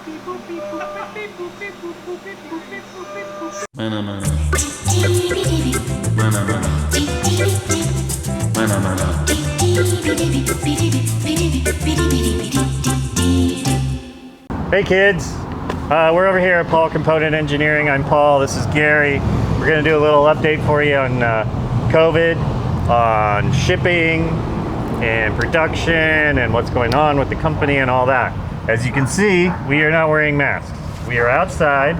Hey kids, we're over here at Paul Component Engineering. I'm Paul, this is Gary. We're going to do a little update for you on COVID, on shipping and production and what's going on with the company and all that. As you can see, we are not wearing masks. We are outside,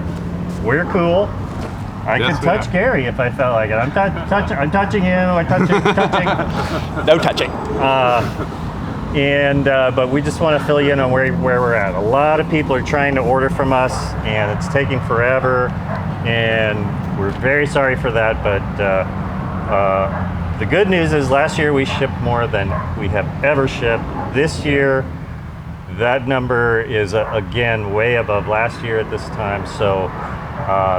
we're cool. I could touch Gary if I felt like it. I'm touching him, I'm touching. No touching. But we just want to fill you in on where we're at. A lot of people are trying to order from us, and it's taking forever, and we're very sorry for that. But the good news is last year we shipped more than we have ever shipped. This year, that number is again way above last year at this time. So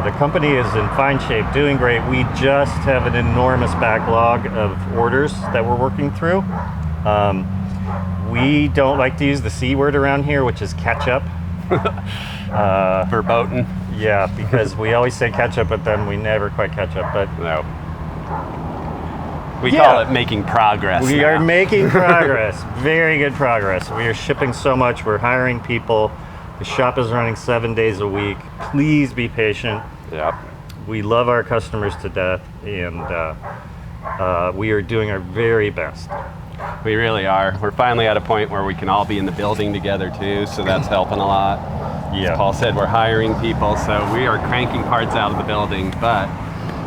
the company is in fine shape, doing great. We just have an enormous backlog of orders that we're working through. We don't like to use the C word around here, which is catch up. Verboten. Yeah, because we always say catch up, but then we never quite catch up. But no. We call it making progress. We are making progress. Very good progress. We are shipping so much. We're hiring people. The shop is running 7 days a week. Please be patient. Yep. We love our customers to death, and we are doing our very best. We really are. We're finally at a point where we can all be in the building together too, so that's helping a lot. Yeah. As Paul said, we're hiring people, so we are cranking parts out of the building, but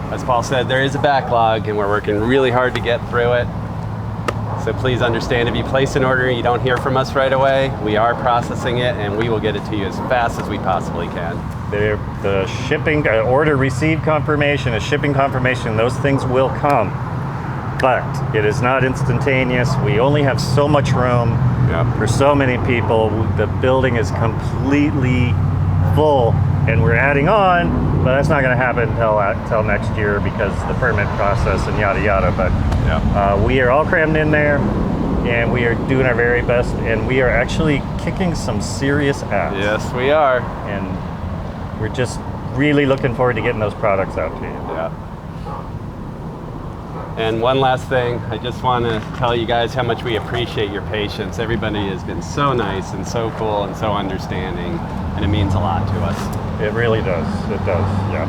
as Paul said, there is a backlog and we're working really hard to get through it. So please understand, if you place an order and you don't hear from us right away, we are processing it and we will get it to you as fast as we possibly can. The shipping, order received confirmation, a shipping confirmation, those things will come. But it is not instantaneous. We only have so much room for so many people. The building is completely full, and we're adding on, but that's not going to happen until next year because the permit process and yada yada. But we are all crammed in there, and we are doing our very best, and we are actually kicking some serious ass. Yes, we are. And we're just really looking forward to getting those products out to you. Yeah. And one last thing, I just want to tell you guys how much we appreciate your patience. Everybody has been so nice and so cool and so understanding, and it means a lot to us. It really does. It does, yeah.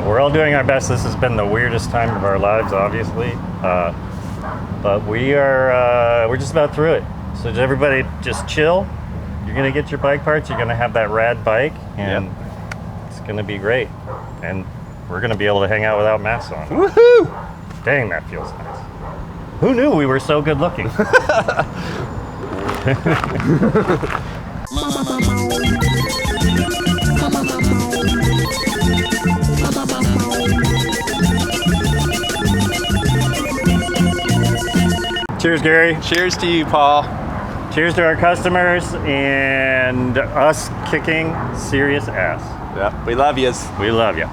We're all doing our best. This has been the weirdest time of our lives, obviously, but we're just about through it. So everybody just chill. You're gonna get your bike parts. You're gonna have that rad bike, and it's gonna be great. And we're going to be able to hang out without masks on. Woohoo! Dang, that feels nice. Who knew we were so good looking? Cheers, Gary. Cheers to you, Paul. Cheers to our customers and us kicking serious ass. Yep, we love yous. We love you.